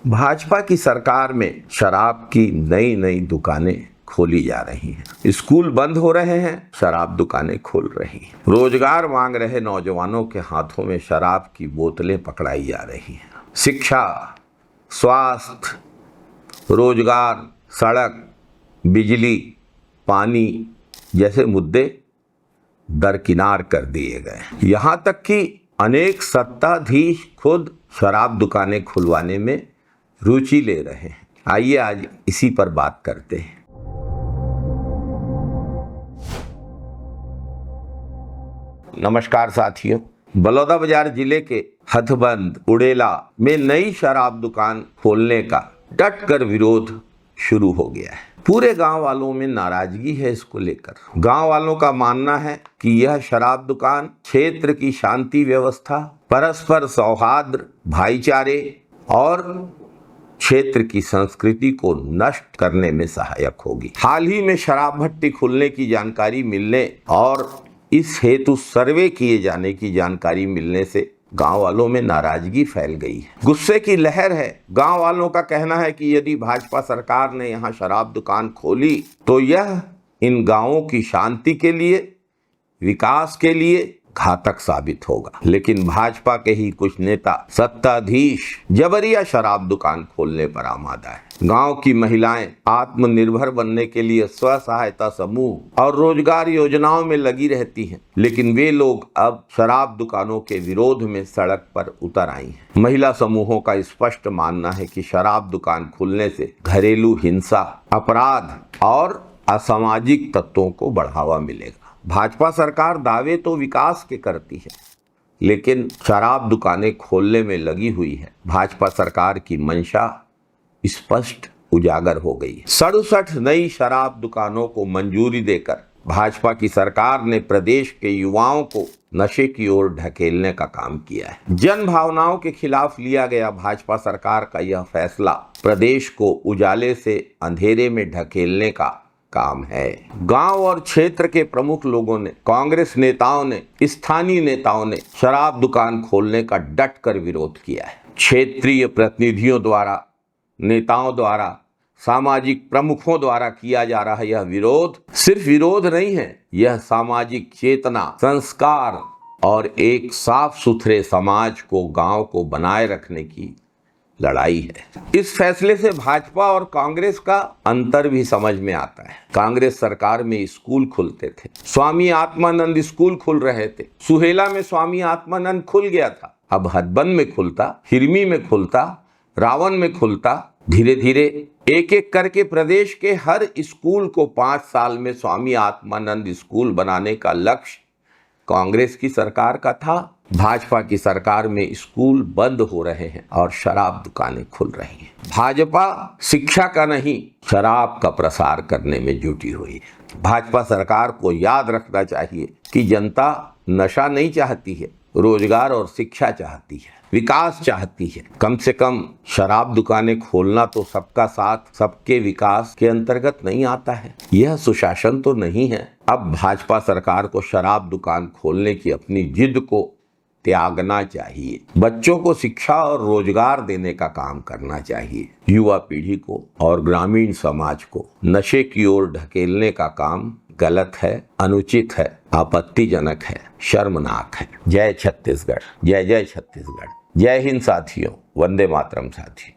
भाजपा की सरकार में शराब की नई नई दुकानें खोली जा रही हैं। स्कूल बंद हो रहे हैं, शराब दुकानें खुल रही हैं। रोजगार मांग रहे नौजवानों के हाथों में शराब की बोतलें पकड़ाई जा रही हैं। शिक्षा, स्वास्थ्य, रोजगार, सड़क, बिजली, पानी जैसे मुद्दे दरकिनार कर दिए गए। यहाँ तक कि अनेक सत्ताधीश खुद शराब दुकानें खुलवाने में रुचि ले रहे हैं। आइए आज इसी पर बात करते हैं। नमस्कार साथियों, बलौदाबाजार जिले के हथबंद उड़ेला में नई शराब दुकान खोलने का डटकर विरोध शुरू हो गया है। पूरे गांव वालों में नाराजगी है इसको लेकर। गांव वालों का मानना है कि यह शराब दुकान क्षेत्र की शांति व्यवस्था, परस्पर सौहार्द, भाईचारे और क्षेत्र की संस्कृति को नष्ट करने में सहायक होगी। हाल ही में शराब भट्टी खुलने की जानकारी मिलने और इस हेतु सर्वे किए जाने की जानकारी मिलने से गांव वालों में नाराजगी फैल गई है। गुस्से की लहर है। गांव वालों का कहना है कि यदि भाजपा सरकार ने यहां शराब दुकान खोली तो यह इन गांवों की शांति के लिए, विकास के लिए घातक साबित होगा। लेकिन भाजपा के ही कुछ नेता सत्ताधीश जबरिया शराब दुकान खोलने पर आमादा है। गांव की महिलाएं आत्मनिर्भर बनने के लिए स्व सहायता समूह और रोजगार योजनाओं में लगी रहती हैं, लेकिन वे लोग अब शराब दुकानों के विरोध में सड़क पर उतर आई हैं। महिला समूहों का स्पष्ट मानना है कि शराब दुकान खुलने से घरेलू हिंसा, अपराध और असामाजिक तत्वों को बढ़ावा मिलेगा। भाजपा सरकार दावे तो विकास के करती है, लेकिन शराब दुकानें खोलने में लगी हुई है। भाजपा सरकार की मंशा स्पष्ट उजागर हो गई है। 67 नई शराब दुकानों को मंजूरी देकर भाजपा की सरकार ने प्रदेश के युवाओं को नशे की ओर ढकेलने का काम किया है। जन भावनाओं के खिलाफ लिया गया भाजपा सरकार का यह फैसला प्रदेश को उजाले से अंधेरे में ढकेलने का काम है। गांव और क्षेत्र के प्रमुख लोगों ने, कांग्रेस नेताओं ने, स्थानीय नेताओं ने शराब दुकान खोलने का डटकर विरोध किया है। क्षेत्रीय प्रतिनिधियों द्वारा, नेताओं द्वारा, सामाजिक प्रमुखों द्वारा किया जा रहा यह विरोध सिर्फ विरोध नहीं है, यह सामाजिक चेतना, संस्कार और एक साफ सुथरे समाज को, गांव को बनाए रखने की लड़ाई है। इस फैसले से भाजपा और कांग्रेस का अंतर भी समझ में आता है। कांग्रेस सरकार में स्कूल खुलते थे, स्वामी आत्मानंद स्कूल खुल रहे थे। सुहेला में स्वामी आत्मानंद खुल गया था, अब हथबंद में खुलता, हिरमी में खुलता, रावण में खुलता। धीरे धीरे एक एक करके प्रदेश के हर स्कूल को 5 साल में स्वामी आत्मानंद स्कूल बनाने का लक्ष्य कांग्रेस की सरकार का था। भाजपा की सरकार में स्कूल बंद हो रहे हैं और शराब दुकानें खुल रही हैं। भाजपा शिक्षा का नहीं, शराब का प्रसार करने में जुटी हुई है। भाजपा सरकार को याद रखना चाहिए कि जनता नशा नहीं चाहती है, रोजगार और शिक्षा चाहती है, विकास चाहती है। कम से कम शराब दुकानें खोलना तो सबका साथ, सबके विकास के अंतर्गत नहीं आता है। यह सुशासन तो नहीं है। अब भाजपा सरकार को शराब दुकान खोलने की अपनी जिद को त्यागना चाहिए। बच्चों को शिक्षा और रोजगार देने का काम करना चाहिए। युवा पीढ़ी को और ग्रामीण समाज को नशे की ओर ढकेलने का काम गलत है, अनुचित है, आपत्तिजनक है, शर्मनाक है। जय छत्तीसगढ़, जय जय छत्तीसगढ़। जय हिंद साथियों, वंदे मातरम साथी।